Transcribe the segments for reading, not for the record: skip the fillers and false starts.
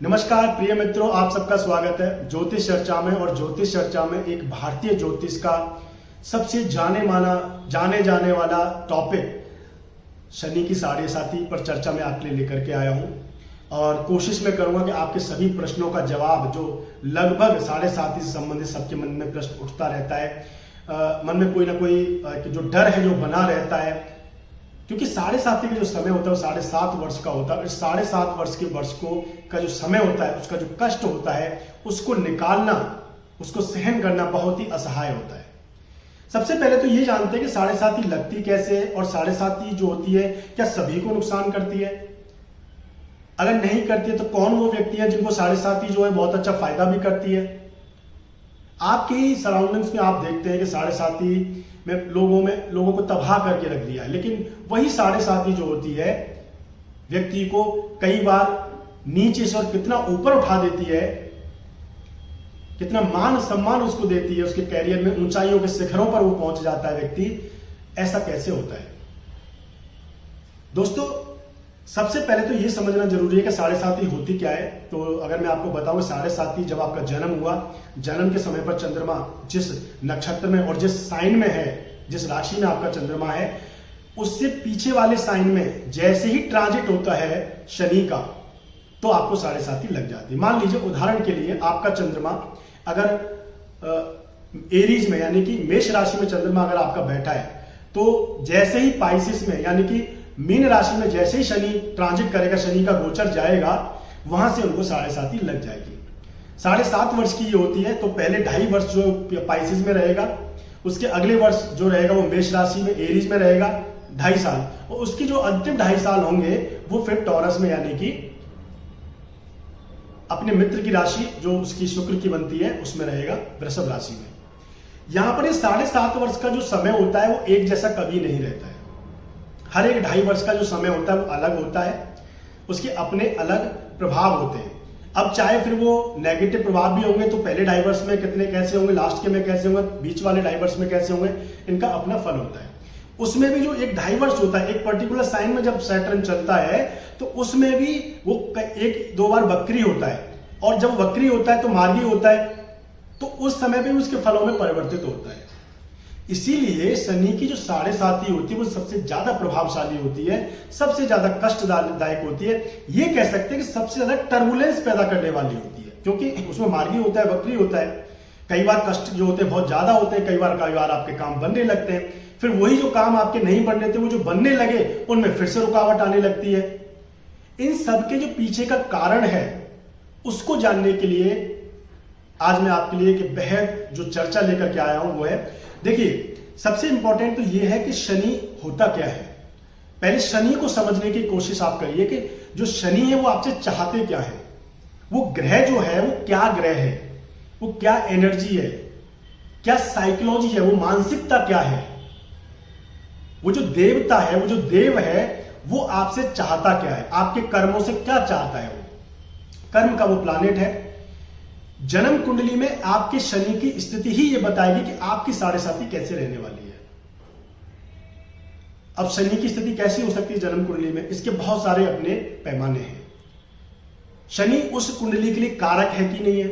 नमस्कार प्रिय मित्रों, आप सबका स्वागत है ज्योतिष चर्चा में। और ज्योतिष चर्चा में एक भारतीय ज्योतिष का सबसे जाने जाने वाला टॉपिक शनि की साढ़े साती पर चर्चा में आपके लिए लेकर के आया हूं। और कोशिश मैं करूंगा कि आपके सभी प्रश्नों का जवाब, जो लगभग साढ़े साती से संबंधित सबके मन में प्रश्न उठता रहता है, मन में कोई ना कोई जो डर है जो बना रहता है, क्योंकि साढ़े साती का जो समय होता है वो 7.5 वर्ष का होता है। इस 7.5 वर्ष के वर्ष का जो समय होता है, उसका जो कष्ट होता है, उसको निकालना, उसको सहन करना बहुत ही असहाय होता है। सबसे पहले तो ये जानते हैं कि साढ़े साती लगती कैसे है, और साढ़े साती जो होती है क्या सभी को नुकसान करती है? अगर नहीं करती है तो कौन वो व्यक्ति है जिनको साढ़े साती जो है बहुत अच्छा फायदा भी करती है? आपके ही सराउंडिंग्स में आप देखते हैं कि साढ़े साती में लोगों को तबाह करके रख दिया है, लेकिन वही साढ़े साती जो होती है व्यक्ति को कई बार नीचे से और कितना ऊपर उठा देती है, कितना मान सम्मान उसको देती है, उसके कैरियर में ऊंचाइयों के शिखरों पर वो पहुंच जाता है व्यक्ति। ऐसा कैसे होता है दोस्तों? सबसे पहले तो ये समझना जरूरी है कि साढ़े साती होती क्या है। तो अगर मैं आपको बताऊं, साढ़े साती जब आपका जन्म हुआ, जन्म के समय पर चंद्रमा जिस नक्षत्र में और जिस साइन में है, जिस राशि में आपका चंद्रमा है, उससे पीछे वाले साइन में जैसे ही ट्रांजिट होता है शनि का, तो आपको साढ़े साती लग जाती है। मान लीजिए उदाहरण के लिए आपका चंद्रमा अगर एरीज में यानी कि मेष राशि में चंद्रमा अगर आपका बैठा है, तो जैसे ही पाइसिस में यानी कि मीन राशि में जैसे ही शनि ट्रांजिट करेगा, शनि का गोचर जाएगा, वहां से उनको साढ़े साती लग जाएगी। 7.5 वर्ष की ये होती है। तो पहले 2.5 वर्ष जो पाइसिस में रहेगा, उसके अगले वर्ष जो रहेगा वो मेष राशि में एरीज में रहेगा 2.5 साल, और उसकी जो अंतिम 2.5 साल होंगे वो फिर टॉरस में यानी कि अपने मित्र की राशि जो उसकी शुक्र की बनती है उसमें रहेगा, वृषभ राशि में। यहां पर ये 7.5 वर्ष का जो समय होता है वो एक जैसा कभी नहीं रहता है। हर एक 2.5 वर्ष का जो समय होता है वो अलग होता है, उसके अपने अलग प्रभाव होते हैं। अब चाहे फिर वो नेगेटिव प्रभाव भी होंगे, तो पहले 2.5 वर्ष में कितने कैसे होंगे, लास्ट के में कैसे होंगे, बीच वाले 2.5 वर्ष में कैसे होंगे, इनका अपना फल होता है। उसमें भी जो एक 2.5 वर्ष होता है, एक पर्टिकुलर साइन में जब सैटर्न चलता है तो उसमें भी वो 1-2 बार वक्री होता है, और जब वक्री होता है तो मार्गी होता है, तो उस समय भी उसके फलों में परिवर्तित होता है। इसीलिए शनि की जो साढ़े साती होती है वो सबसे ज्यादा प्रभावशाली होती है, सबसे ज्यादा कष्टदायक होती है। ये कह सकते हैं कि सबसे ज्यादा टर्बुलेंस पैदा करने वाली होती है, क्योंकि उसमें मार्गी होता है, वक्री होता है। कई बार कष्ट जो होते हैं बहुत ज्यादा होते हैं, कई बार आपके काम बनने लगते हैं, फिर वही जो काम आपके नहीं बनने थे वो जो बनने लगे उनमें फिर से रुकावट आने लगती है। इन सबके जो पीछे का कारण है उसको जानने के लिए आज मैं आपके लिए एक बेहद जो चर्चा लेकर के आया हूं वो है, देखिए सबसे इंपॉर्टेंट तो यह है कि शनि होता क्या है। पहले शनि को समझने की कोशिश आप करिए कि जो शनि है वो आपसे चाहते क्या है, वो ग्रह जो है वो क्या ग्रह है, वो क्या एनर्जी है, क्या साइकोलॉजी है, वो मानसिकता क्या है, वो जो देवता है, वो जो देव है, वो आपसे चाहता क्या है, आपके कर्मों से क्या चाहता है। वो कर्म का वो प्लानेट है। जन्म कुंडली में आपके शनि की स्थिति ही ये बताएगी कि आपकी साढ़े साती कैसे रहने वाली है। अब शनि की स्थिति कैसी हो सकती है जन्म कुंडली में, इसके बहुत सारे अपने पैमाने हैं। शनि उस कुंडली के लिए कारक है कि नहीं है,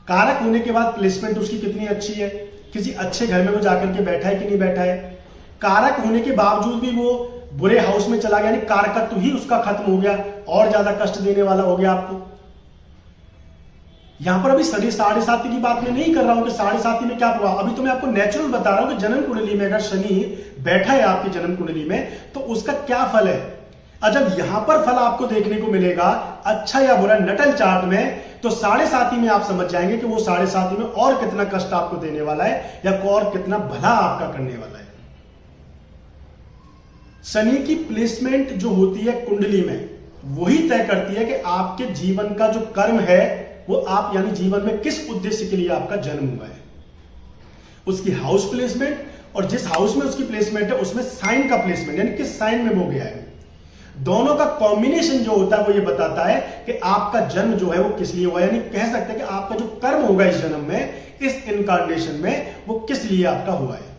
कारक होने के बाद प्लेसमेंट उसकी कितनी अच्छी है, किसी अच्छे घर में वो जाकर के बैठा है कि नहीं बैठा है, कारक होने के बावजूद भी वो बुरे हाउस में चला गया, यानी कारकत्व ही उसका खत्म हो गया, और ज्यादा कष्ट देने वाला हो गया आपको। यहां पर अभी साढ़े साती की बात मैं नहीं कर रहा हूं कि साढ़े साती में क्या प्रभाव, अभी तो मैं आपको नेचुरल बता रहा हूं कि जन्म कुंडली में अगर शनि बैठा है आपकी जन्म कुंडली में तो उसका क्या फल है। और जब यहां पर फल आपको देखने को मिलेगा अच्छा या बुरा नटल चार्ट में, तो साढ़े साती में आप समझ जाएंगे कि वो साढ़े साती में और कितना कष्ट आपको देने वाला है या और कितना भला आपका करने वाला है। शनि की प्लेसमेंट जो होती है कुंडली में वही तय करती है कि आपके जीवन का जो कर्म है वो आप यानी जीवन में किस उद्देश्य के लिए आपका जन्म हुआ है। उसकी हाउस प्लेसमेंट और जिस हाउस में उसकी प्लेसमेंट है उसमें साइन का प्लेसमेंट यानी किस साइन में वो गया है, दोनों का कॉम्बिनेशन जो होता है वो ये बताता है कि आपका जन्म जो है वो किस लिए हुआ है। यानी कह सकते हैं कि आपका जो कर्म होगा इस जन्म में, इस इनकार्नेशन में, वो किस लिए आपका हुआ है।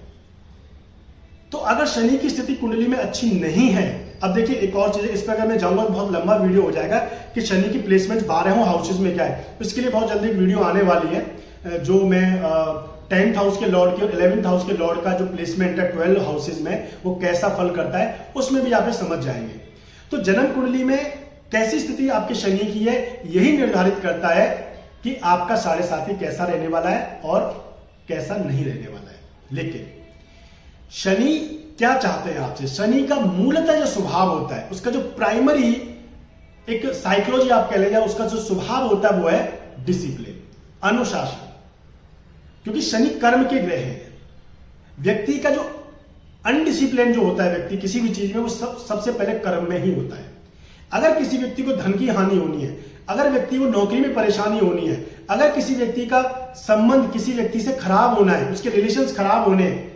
तो अगर शनि की स्थिति कुंडली में अच्छी नहीं है अब देखिए एक और चीज है, इस पर अगर मैं जाऊंगा तो बहुत लंबा वीडियो हो जाएगा कि शनि की प्लेसमेंट 12 हाउसेज में क्या है। इसके लिए बहुत जल्दी एक वीडियो आने वाली है जो मैं 10th हाउस के लॉर्ड की और 11th हाउस के लॉर्ड का जो प्लेसमेंट है 12 हाउसेज में वो कैसा फल करता है उसमें भी आप समझ जाएंगे। तो जन्म कुंडली में कैसी स्थिति आपके शनि की है यही निर्धारित करता है कि आपका 7.5 कैसा रहने वाला है और कैसा नहीं रहने वाला है। लेकिन शनि क्या चाहते हैं आपसे? शनि का मूलतः जो स्वभाव होता है, उसका जो प्राइमरी एक साइकोलॉजी आप कह लीजिए, उसका जो स्वभाव होता है वो है डिसिप्लिन, अनुशासन। क्योंकि शनि कर्म के ग्रह है। व्यक्ति का जो अनडिसिप्लिन जो होता है व्यक्ति किसी भी चीज में, वो सबसे पहले कर्म में ही होता है। अगर किसी व्यक्ति को धन की हानि होनी है, अगर व्यक्ति को नौकरी में परेशानी होनी है, अगर किसी व्यक्ति का संबंध किसी व्यक्ति से खराब होना है, उसके रिलेशंस खराब होने हैं,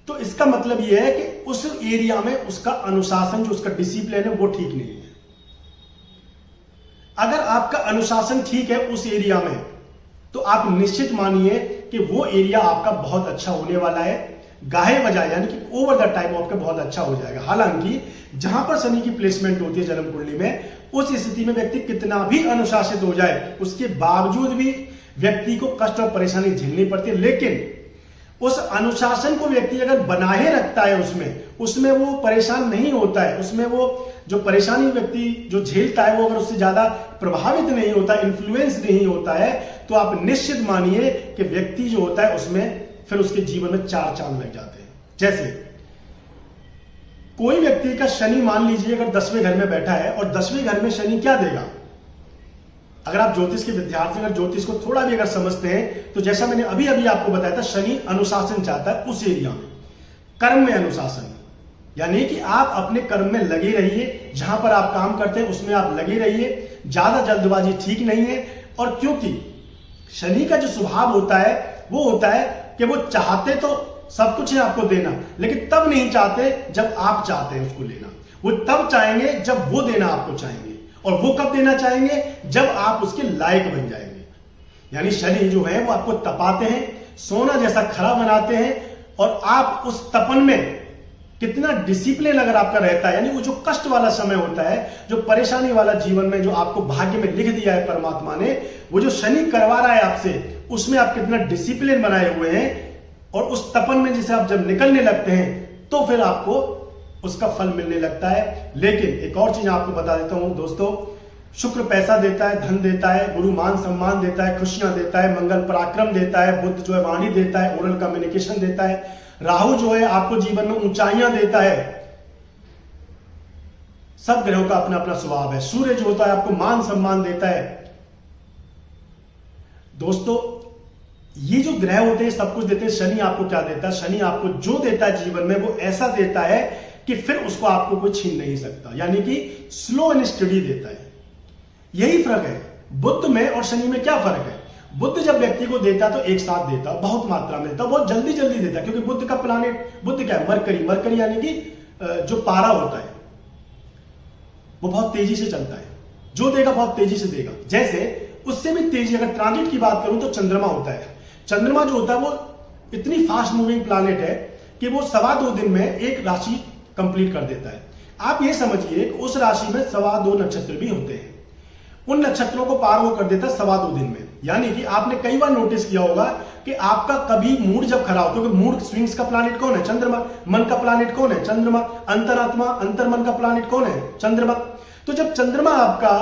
तो इसका मतलब यह है कि उस एरिया में उसका अनुशासन जो उसका डिसिप्लिन है वो ठीक नहीं है। अगर आपका अनुशासन ठीक है उस एरिया में, तो आप निश्चित मानिए कि वो एरिया आपका बहुत अच्छा होने वाला है। गाहे बजाय यानी कि ओवर द टाइम आपका बहुत अच्छा हो जाएगा। हालांकि जहां पर शनि की प्लेसमेंट होती है जन्म कुंडली में, उस स्थिति में व्यक्ति कितना भी अनुशासित हो जाए, उसके बावजूद भी व्यक्ति को कष्ट और परेशानी झेलनी पड़ती है। लेकिन उस अनुशासन को व्यक्ति अगर बनाए रखता है, उसमें वो परेशान नहीं होता है, उसमें वो जो परेशानी व्यक्ति जो झेलता है वो अगर उससे ज्यादा प्रभावित नहीं होता, इन्फ्लुएंस नहीं होता है, तो आप निश्चित मानिए कि व्यक्ति जो होता है उसमें फिर उसके जीवन में 4 चांद लग जाते हैं। जैसे कोई व्यक्ति का शनि मान लीजिए अगर 10वें घर में बैठा है, और 10वें घर में शनि क्या देगा? अगर आप ज्योतिष के विद्यार्थी अगर ज्योतिष को थोड़ा भी अगर समझते हैं, तो जैसा मैंने अभी अभी आपको बताया था, शनि अनुशासन चाहता है उस एरिया में, कर्म में अनुशासन। यानी कि आप अपने कर्म में लगे रहिए, जहां पर आप काम करते हैं उसमें आप लगे रहिए, ज्यादा जल्दबाजी ठीक नहीं है। और क्योंकि शनि का जो स्वभाव होता है वो होता है कि वो चाहते तो सब कुछ है आपको देना, लेकिन तब नहीं चाहते जब आप चाहते हैं उसको लेना। वो तब चाहेंगे जब वो देना आपको चाहेंगे, और वो कब देना चाहेंगे? जब आप उसके लायक बन जाएंगे। यानी शनि जो है वो आपको तपाते हैं, सोना जैसा खरा बनाते हैं, और आप उस तपन में कितना डिसिप्लिन अगर आपका रहता है, यानी वो जो कष्ट वाला समय होता है, जो परेशानी वाला जीवन में जो आपको भाग्य में लिख दिया है परमात्मा ने, वो जो शनि करवा रहा है आपसे, उसमें आप कितना डिसिप्लिन बनाए हुए हैं, और उस तपन में जैसे आप जब निकलने लगते हैं तो फिर आपको उसका फल मिलने लगता है। लेकिन एक और चीज आपको बता देता हूं दोस्तों, शुक्र पैसा देता है, धन देता है, गुरु मान सम्मान देता है, खुशियां देता है, मंगल पराक्रम देता है, बुध जो है वाणी देता है, ओरल कम्युनिकेशन देता है, राहु जो है आपको जीवन में ऊंचाइयां देता है। सब ग्रहों का अपना अपना स्वभाव है। सूर्य जो होता है आपको मान सम्मान देता है। दोस्तों ये जो ग्रह होते हैं सब कुछ देते हैं। शनि आपको क्या देता है? शनि आपको जो देता है जीवन में वो ऐसा देता है कि फिर उसको आपको कोई छीन नहीं सकता, यानी कि स्लो एंड स्टडी देता है। यही फर्क है बुध में और शनि में। क्या फर्क है? बुध जब व्यक्ति को देता तो एक साथ देता, बहुत मात्रा में देता, बहुत जल्दी जल्दी देता, क्योंकि बुध का प्लानेट, बुध क्या है? मरकरी। मरकरी यानी कि जो पारा होता है वो बहुत तेजी से चलता है, जो देगा बहुत तेजी से देगा। जैसे उससे भी तेजी अगर ट्रांजिट की बात करूं तो चंद्रमा होता है। चंद्रमा जो होता है वो इतनी फास्ट मूविंग प्लानेट है कि वो 2.25 दिन में एक राशि कंप्लीट कर देता है। आप ये समझिए कि उस राशि में 2.25 नक्षत्र भी होते हैं। उन नक्षत्रों को पार वो कर देता है 2.25 दिन में। यानी कि आपने कई बार नोटिस किया होगा कि आपका कभी मूड जब खराब हो, क्योंकि मूड स्विंग्स का प्लानेट कौन है? चंद्रमा। मन का प्लानेट कौन है? चंद्रमा। अंतरात्मा अंतर्मन का प्लानेट कौन है? चंद्रमा। तो जब चंद्रमा आपका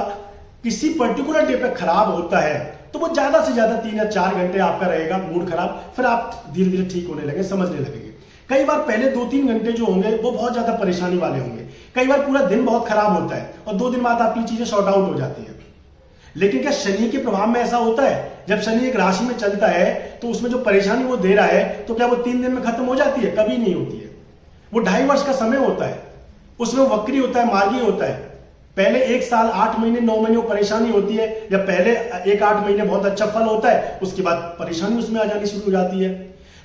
किसी पर्टिकुलर डे पे खराब होता है तो वो ज्यादा से ज्यादा 3 या 4 घंटे आपका रहेगा मूड खराब, फिर आप धीरे धीरे ठीक होने लगे, समझने लगेंगे। कई बार पहले 2-3 घंटे जो होंगे वो बहुत ज्यादा परेशानी वाले होंगे। कई बार पूरा दिन बहुत खराब होता है और 2 दिन बाद आपकी चीजें शॉर्ट आउट हो जाती है। लेकिन क्या शनि के प्रभाव में ऐसा होता है? जब शनि एक राशि में चलता है तो उसमें जो परेशानी वो दे रहा है तो क्या वो 3 दिन में खत्म हो जाती है? कभी नहीं होती है। वो 2.5 वर्ष का समय होता है, उसमें वक्री होता है, मार्गी होता है। पहले 1 साल 8 महीने 9 महीने वो परेशानी होती है, या पहले 1-8 महीने बहुत अच्छा फल होता है, उसके बाद परेशानी उसमें आ जानी शुरू हो जाती है।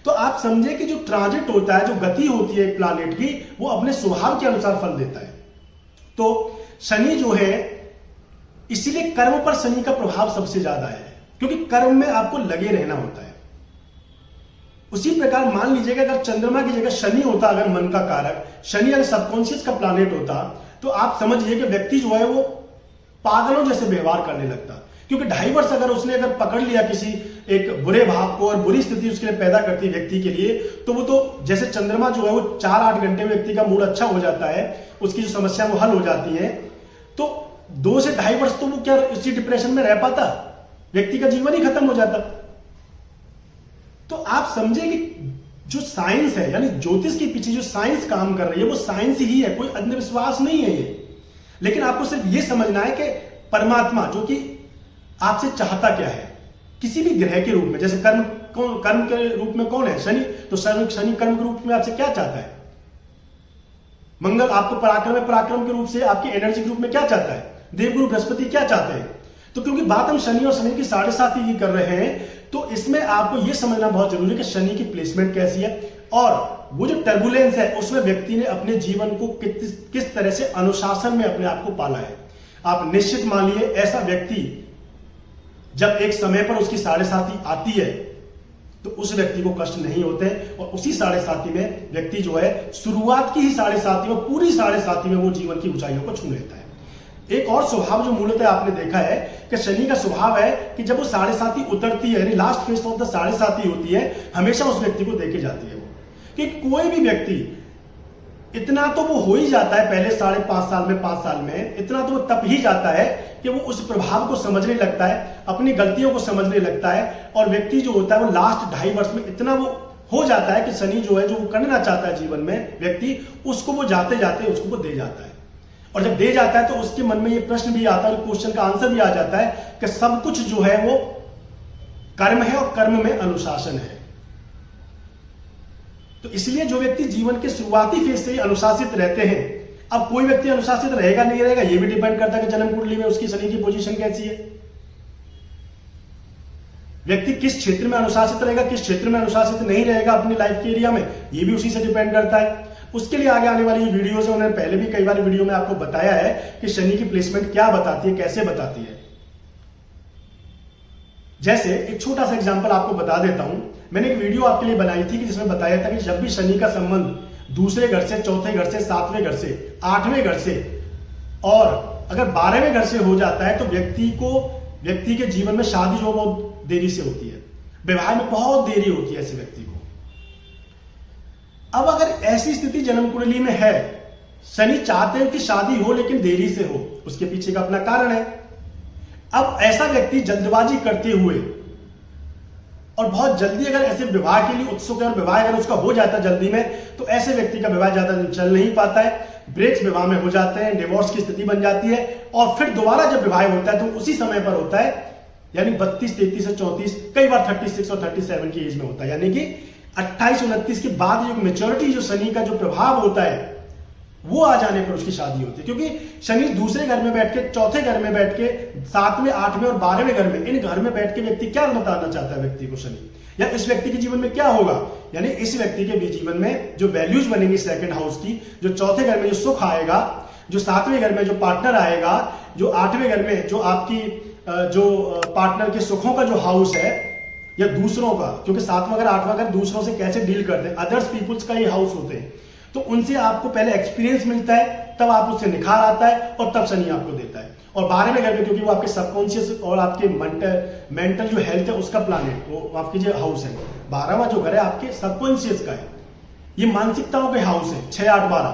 तो आप समझे कि जो ट्रांजिट होता है, जो गति होती है एक प्लानेट की, वो अपने स्वभाव के अनुसार फल देता है। तो शनि जो है, इसीलिए कर्म पर शनि का प्रभाव सबसे ज्यादा है, क्योंकि कर्म में आपको लगे रहना होता है। उसी प्रकार मान लीजिएगा अगर चंद्रमा की जगह शनि होता, अगर मन का कारक, शनि अगर सबकॉन्शियस का प्लानेट होता, तो आप समझिए कि व्यक्ति जो है वो पागलों जैसे व्यवहार करने लगता, क्योंकि 2.5 वर्ष अगर उसने अगर पकड़ लिया किसी एक बुरे भाव को और बुरी स्थिति उसके लिए पैदा करती व्यक्ति के लिए, तो वो तो जैसे चंद्रमा जो है वो 4-8 घंटे में व्यक्ति का मूड अच्छा हो जाता है, उसकी जो समस्या वो हल हो जाती है, तो 2 से 2.5 वर्ष तो वो क्या इसी डिप्रेशन में रह पाता, व्यक्ति का जीवन ही खत्म हो जाता। तो आप समझे कि जो साइंस है, यानी ज्योतिष के पीछे जो साइंस काम कर रही है वो साइंस ही है, कोई अंधविश्वास नहीं है ये। लेकिन आपको सिर्फ ये समझना है कि परमात्मा जो कि आपसे चाहता क्या है, किसी भी ग्रह के रूप में, जैसे कर्म के रूप में कौन है, शनि, तो शनि कर्म के रूप में आपसे क्या चाहता है, मंगल आपको पराक्रम के रूप से आपकी एनर्जी के रूप में क्या चाहता है, देवगुरु बृहस्पति क्या चाहते हैं। तो क्योंकि बात हम शनि और शनि की 7.5 की कर रहे हैं, तो इसमें आपको यह समझना बहुत जरूरी है कि शनि की प्लेसमेंट कैसी है और वो जो टर्बुलेंस है उसमें व्यक्ति ने अपने जीवन को किस तरह से अनुशासन में अपने आप को पाला है। आप निश्चित मानिए ऐसा व्यक्ति जब एक समय पर उसकी 7.5 आती है तो उस व्यक्ति को कष्ट नहीं होते और उसी 7.5 में व्यक्ति जो है शुरुआत की ही 7.5 में, पूरी 7.5 में वो जीवन की ऊंचाइयों को छू लेता है। एक और स्वभाव जो मूलतः आपने देखा है कि शनि का स्वभाव है कि जब वो 7.5 उतरती है, लास्ट फेज ऑफ द 7.5 होती है, हमेशा उस व्यक्ति को देके जाती है वो, कि कोई भी व्यक्ति इतना तो वो हो ही जाता है पहले 5.5 साल में, 5 साल में इतना तो वो तब ही जाता है कि वो उस प्रभाव को समझने लगता है, अपनी गलतियों को समझने लगता है, और व्यक्ति जो होता है वो लास्ट 2.5 वर्ष में इतना वो हो जाता है कि शनि जो है जो वो करना चाहता है जीवन में व्यक्ति, उसको वो जाते जाते उसको वो दे जाता है। और जब दे जाता है तो उसके मन में ये प्रश्न भी आता है, क्वेश्चन का आंसर भी आ जाता है कि सब कुछ जो है वो कर्म है और कर्म में अनुशासन है। तो इसलिए जो व्यक्ति जीवन के शुरुआती फेज से ही अनुशासित रहते हैं, अब कोई व्यक्ति अनुशासित रहेगा नहीं रहेगा ये भी डिपेंड करता है कि जन्म कुंडली में उसकी शनि की पोजीशन कैसी है, व्यक्ति किस क्षेत्र में अनुशासित रहेगा, किस क्षेत्र में अनुशासित नहीं रहेगा अपनी लाइफ के एरिया में, ये भी उसी से डिपेंड करता है। उसके लिए आगे आने वाली वीडियोस में उन्होंने पहले भी कई बार वीडियो में आपको बताया है कि शनि की प्लेसमेंट क्या बताती है, कैसे बताती है। जैसे एक छोटा सा एग्जांपल आपको बता देता हूं, मैंने एक वीडियो आपके लिए बनाई थी कि जिसमें बताया था कि जब भी शनि का संबंध दूसरे घर से, चौथे घर से, 7वें घर से, 8वें घर से और अगर 12वें घर से हो जाता है तो व्यक्ति के जीवन में शादी जो बहुत देरी से होती है, विवाह में बहुत देरी होती है ऐसे व्यक्ति को। अब अगर ऐसी स्थिति जन्म कुंडली में है, शनि चाहते हैं कि शादी हो लेकिन देरी से हो, उसके पीछे का अपना कारण है। अब ऐसा व्यक्ति जल्दबाजी करते हुए और बहुत जल्दी अगर ऐसे विवाह के लिए उत्सुक है और विवाह अगर उसका हो जाता है जल्दी में, तो ऐसे व्यक्ति का विवाह ज्यादा दिन चल नहीं पाता है, ब्रेक्स विवाह में हो जाते हैं, डिवोर्स की स्थिति बन जाती है और फिर दोबारा जब विवाह होता है तो उसी समय पर होता है, यानी 32, 33 से 34, कई बार 36 और 37 की एज में होता है, यानी कि 28, 29 के बाद जो मेच्योरिटी जो शनि का जो प्रभाव होता है वो आ जाने पर उसकी शादी होती है। क्योंकि शनि दूसरे घर में बैठ के, चौथे घर में बैठ के, 7वें, 8वें और 12वें घर में, इन घर में बैठ के व्यक्ति क्या बताना चाहता है व्यक्ति को शनि, या इस व्यक्ति के जीवन में क्या होगा, यानी इस व्यक्ति के भी जीवन में जो वैल्यूज बनेंगी सेकंड हाउस की, जो चौथे घर में जो सुख आएगा, जो 7वें घर में जो पार्टनर आएगा, जो 8वें घर में जो आपकी जो पार्टनर के सुखों का जो हाउस है या दूसरों का, क्योंकि 7वां घर 8वां घर दूसरों से कैसे डील करते हैं, अदर्स पीपुल्स का ही हाउस होते हैं, तो उनसे आपको पहले एक्सपीरियंस मिलता है, तब आप उससे निखार आता है और तब शनि आपको देता है। और 12वें घर में क्योंकि वो आपके सबकॉन्शियस और आपके मेंटल जो हेल्थ है उसका प्लानेट, वो आपकी जो हाउस है, 12वां जो घर है आपके सबकॉन्शियस का है, ये मानसिकताओं के हाउस है, 6, 8, 12।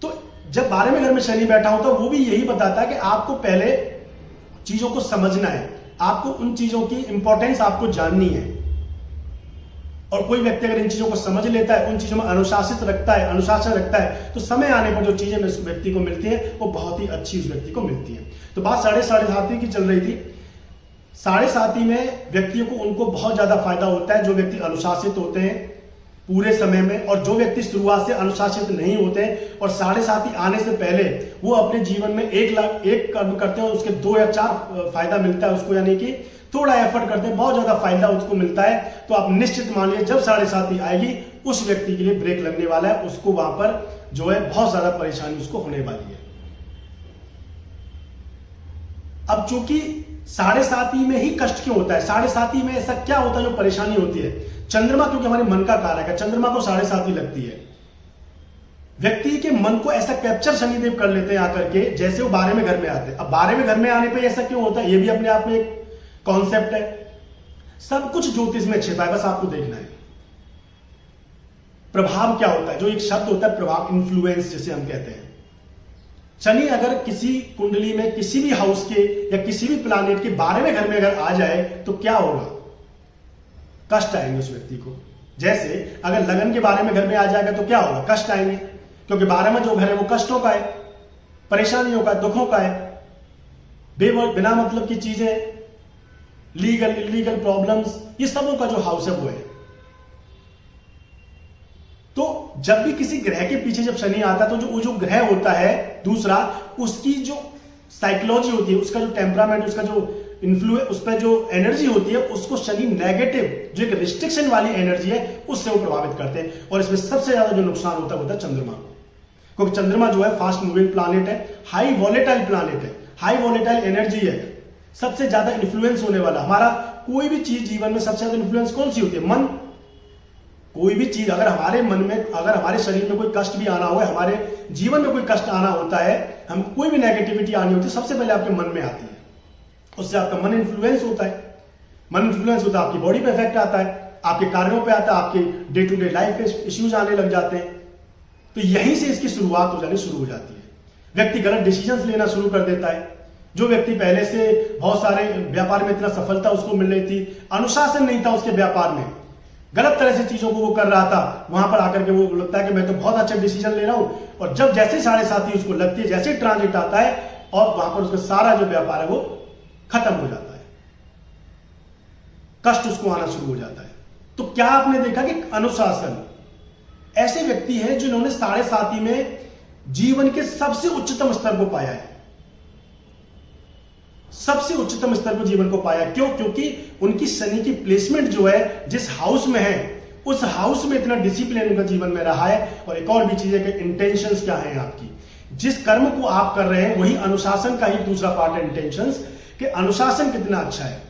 तो जब 12वें घर में शनि बैठा होता है वो भी यही बताता है कि आपको पहले चीजों को समझना है, आपको उन चीजों की इंपॉर्टेंस आपको जाननी है। और कोई व्यक्ति अगर इन चीजों को समझ लेता है, उन चीजों में अनुशासन रखता है, तो समय आने पर जो चीजें उस व्यक्ति को मिलती है वो बहुत ही अच्छी उस व्यक्ति को मिलती है। तो बात 7.5 की चल रही थी। 7.5 में व्यक्तियों को उनको बहुत ज्यादा फायदा होता है जो व्यक्ति अनुशासित होते हैं पूरे समय में, और जो व्यक्ति शुरुआत से अनुशासित नहीं होते और 7.5 आने से पहले वो अपने जीवन में 1 कर्म करते हैं और उसके 2 या 4 फायदा मिलता है उसको, यानी कि थोड़ा एफर्ट करते हैं बहुत ज्यादा फायदा उसको मिलता है, तो आप निश्चित मानिए जब 7.5 आएगी उस व्यक्ति के लिए ब्रेक लगने वाला है, उसको वहां पर जो है बहुत ज्यादा परेशानी उसको होने वाली है। अब चूंकि 7.5 में ही कष्ट क्यों होता है, 7.5 में ऐसा क्या होता है जो परेशानी होती है, चंद्रमा क्योंकि हमारे मन का कारक है, चंद्रमा को 7.5 लगती है, व्यक्ति के मन को ऐसा कैप्चर शनिदेव कर लेते हैं आकर के, जैसे वो 12वें घर में आते हैं। अब 12वें घर में आने पे ऐसा क्यों होता है, ये भी अपने आप में एक कॉन्सेप्ट है। सब कुछ ज्योतिष में छिपा है, बस आपको देखना है। प्रभाव क्या होता है, जो एक शब्द होता है प्रभाव, इन्फ्लुएंस जिसे हम कहते हैं। शनि अगर किसी कुंडली में किसी भी हाउस के या किसी भी प्लैनेट के 12वें घर में अगर आ जाए तो क्या होगा, कष्ट आएंगे उस व्यक्ति को। जैसे अगर लगन के 12वें घर में आ जाएगा तो क्या होगा, कष्ट आएंगे, क्योंकि 12वां जो घर है वो कष्टों का है, परेशानियों का, दुखों का है, बिना मतलब की चीजें, लीगल इलीगल प्रॉब्लम्स, ये सबों का जो हाउस है वो है। तो जब भी किसी ग्रह के पीछे जब शनि आता है तो जो ग्रह होता है दूसरा, उसकी जो साइकोलॉजी होती है, उसका जो टेम्परामेंट, उसका जो इन्फ्लुएंस, उस पर जो एनर्जी होती है, उसको शनि नेगेटिव, जो एक रिस्ट्रिक्शन वाली एनर्जी है, उससे वो प्रभावित करते हैं। और इसमें सबसे ज्यादा जो नुकसान होता है चंद्रमा, क्योंकि चंद्रमा जो है फास्ट मूविंग प्लैनेट है, हाई वॉलेटाइल प्लैनेट है, हाई वॉलेटाइल एनर्जी है, सबसे ज्यादा इन्फ्लुएंस होने वाला। हमारा कोई भी चीज जीवन में सबसे ज्यादा इन्फ्लुएंस कौन सी होती है, मन। कोई भी चीज अगर हमारे मन में, अगर हमारे शरीर में कोई कष्ट भी आना हो, हमारे जीवन में कोई कष्ट आना होता है, हम कोई भी नेगेटिविटी आनी होती है, सबसे पहले आपके मन में आती है, उससे आपका मन इन्फ्लुएंस होता है। मन इन्फ्लुएंस होता है, आपकी बॉडी पे इफेक्ट आता है, आपके कार्यों पे आता है, आपके डे टू डे लाइफ पे इश्यूज आने लग जाते हैं। तो यहीं से इसकी शुरुआत हो जानी शुरू हो जाती है। व्यक्ति गलत डिसीजंस लेना शुरू कर देता है। जो व्यक्ति पहले से बहुत सारे व्यापार में इतना सफलता उसको मिल रही थी, अनुशासन नहीं था उसके व्यापार में, गलत तरह से चीजों को वो कर रहा था, वहां पर आकर के वो लगता है कि मैं तो बहुत अच्छा डिसीजन ले रहा हूं, और जब जैसे 7.5 उसको लगती है, जैसे ट्रांजिट आता है, और वहां पर उसका सारा जो व्यापार है वो खत्म हो जाता है, कष्ट उसको आना शुरू हो जाता है। तो क्या आपने देखा कि अनुशासन, ऐसे व्यक्ति हैं जिन्होंने 7.5 में जीवन के सबसे उच्चतम स्तर को पाया है, सबसे उच्चतम स्तर पर जीवन को पाया। क्यों? क्योंकि उनकी शनि की प्लेसमेंट जो है जिस हाउस में है, उस हाउस में इतना डिसिप्लिन उनका जीवन में रहा है। और एक और भी चीज है कि इंटेंशंस क्या है आपकी, जिस कर्म को आप कर रहे हैं वही अनुशासन का ही दूसरा पार्ट है, इंटेंशंस, कि अनुशासन कितना अच्छा है।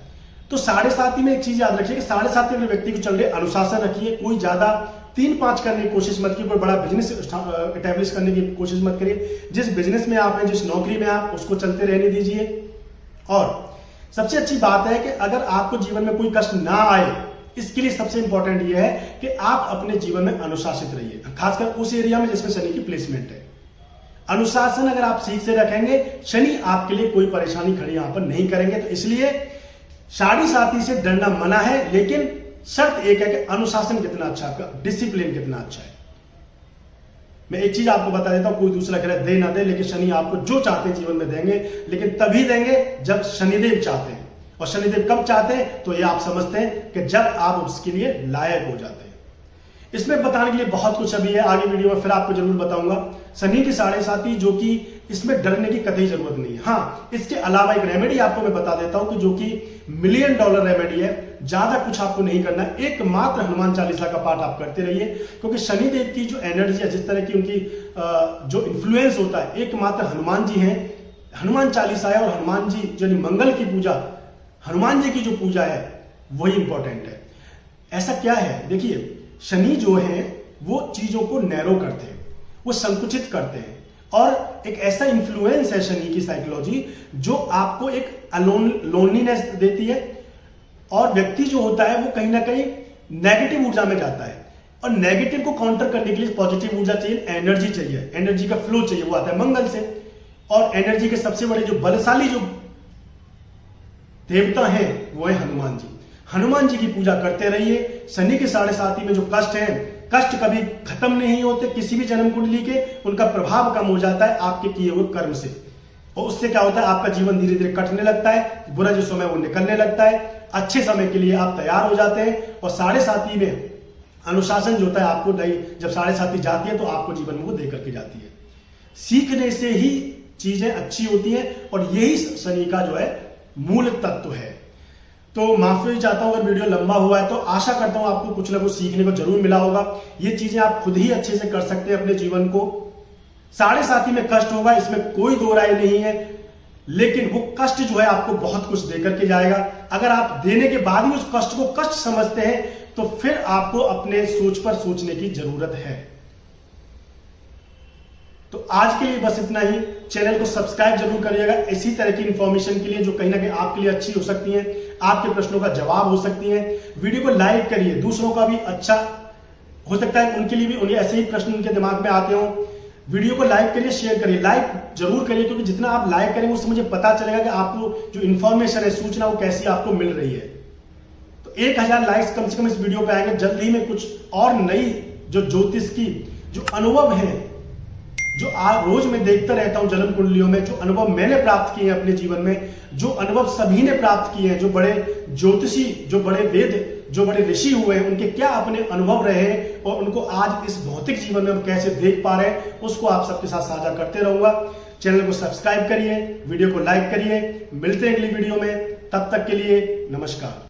तो 7.5 में एक चीज याद रखिए कि 7.5 में व्यक्ति को चल रहे अनुशासन रखिए, कोई ज्यादा 3-5 करने की कोशिश मत कीजिए, कोई बड़ा बिजनेस एस्टैब्लिश करने की कोशिश मत करिए। जिस बिजनेस में आप हैं, जिस नौकरी में आप, उसको चलते रहने दीजिए। और सबसे अच्छी बात है कि अगर आपको जीवन में कोई कष्ट ना आए, इसके लिए सबसे इंपॉर्टेंट यह है कि आप अपने जीवन में अनुशासित रहिए, खासकर उस एरिया में जिसमें शनि की प्लेसमेंट है। अनुशासन अगर आप ठीक से रखेंगे, शनि आपके लिए कोई परेशानी खड़ी यहां पर नहीं करेंगे। तो इसलिए 7.5 से डरना मना है, लेकिन शर्त एक है कि अनुशासन कितना अच्छा, आपका डिसिप्लिन कितना अच्छा है। मैं एक चीज आपको बता देता हूं, कोई दूसरा ग्रह दे ना दे, लेकिन शनि आपको जो चाहते हैं जीवन में देंगे, लेकिन तभी देंगे जब शनिदेव चाहते हैं। और शनिदेव कब चाहते हैं, तो ये आप समझते हैं कि जब आप उसके लिए लायक हो जाते हैं। इसमें बताने के लिए बहुत कुछ अभी है, आगे वीडियो में फिर आपको जरूर बताऊंगा। शनि की 7.5 जो कि इसमें डरने की कतई जरूरत नहीं है। हाँ, इसके अलावा एक रेमेडी आपको मैं बता देता हूं कि जो कि $1 मिलियन रेमेडी है। ज्यादा कुछ आपको नहीं करना है, एकमात्र हनुमान चालीसा का पाठ आप करते रहिए, क्योंकि शनिदेव की जो एनर्जी है, जिस तरह की उनकी जो इन्फ्लुएंस होता है, एकमात्र हनुमान जी हैं। हनुमान चालीसा है, और हनुमान जी जो मंगल की पूजा, हनुमान जी की जो पूजा है वही इंपॉर्टेंट है। ऐसा क्या है, देखिए शनि जो है वो चीजों को नैरो करते हैं, वो संकुचित करते हैं, और एक ऐसा इन्फ्लुएंस है शनि की साइकोलॉजी जो आपको एक लोनलीनेस देती है, और व्यक्ति जो होता है वो कहीं ना कहीं नेगेटिव ऊर्जा में जाता है। और नेगेटिव को काउंटर करने के लिए पॉजिटिव ऊर्जा चाहिए, एनर्जी चाहिए, एनर्जी का फ्लो चाहिए, वो आता है मंगल से। और एनर्जी के सबसे बड़े जो बलशाली जो देवता हैं वो है हनुमान जी। हनुमान जी की पूजा करते रहिए। शनि के 7.5 में जो कष्ट है, कष्ट कभी खत्म नहीं होते किसी भी जन्म कुंडली के, उनका प्रभाव कम हो जाता है आपके किए हुए कर्म से, और उससे क्या होता है, आपका जीवन धीरे धीरे कटने लगता है, बुरा जो समय वो निकलने लगता है, अच्छे समय के लिए आप तैयार हो जाते हैं। और 7.5 में अनुशासन जो होता है आपको नहीं, जब 7.5 जाती है तो आपको जीवन में वो दे करके जाती है। सीखने से ही चीजें अच्छी होती हैं, और यही शनि का जो है मूल तत्व है। तो माफी चाहता हूं अगर वीडियो लंबा हुआ है, तो आशा करता हूं आपको कुछ ना कुछ सीखने को जरूर मिला होगा। ये चीजें आप खुद ही अच्छे से कर सकते हैं अपने जीवन को। 7.5 में कष्ट होगा, इसमें कोई दो राय नहीं है, लेकिन वो कष्ट जो है आपको बहुत कुछ दे करके जाएगा। अगर आप देने के बाद ही उस कष्ट को कष्ट समझते हैं, तो फिर आपको अपने सोच पर सोचने की जरूरत है। तो आज के लिए बस इतना ही। चैनल को सब्सक्राइब जरूर करिएगा इसी तरह की इंफॉर्मेशन के लिए जो कहीं ना कहीं आपके लिए अच्छी हो सकती है, आपके प्रश्नों का जवाब हो सकती है। वीडियो को लाइक करिए, दूसरों का भी अच्छा हो सकता है, उनके लिए भी उन्हें ऐसे ही प्रश्न उनके दिमाग में आते हो। वीडियो को लाइक करिए, शेयर करिए, लाइक जरूर करिए, क्योंकि जितना आप लाइक करेंगे उससे मुझे पता चलेगा कि आपको जो इन्फॉर्मेशन है, सूचना, वो कैसी आपको मिल रही है। तो 1000 लाइक्स कम से कम इस वीडियो पे आएंगे। जल्द ही में कुछ और नई जो ज्योतिष की जो अनुभव है, जो आज रोज मैं देखता रहता हूं जन्म कुंडलियों में, जो अनुभव मैंने प्राप्त किए हैं अपने जीवन में, जो अनुभव सभी ने प्राप्त किए हैं, जो बड़े ज्योतिषी, जो बड़े वेद, जो बड़े ऋषि हुए हैं, उनके क्या अपने अनुभव रहे और उनको आज इस भौतिक जीवन में हम कैसे देख पा रहे हैं, उसको आप सबके साथ साझा करते रहूंगा। चैनल को सब्सक्राइब करिए, वीडियो को लाइक करिए। मिलते हैं अगली वीडियो में, तब तक के लिए नमस्कार।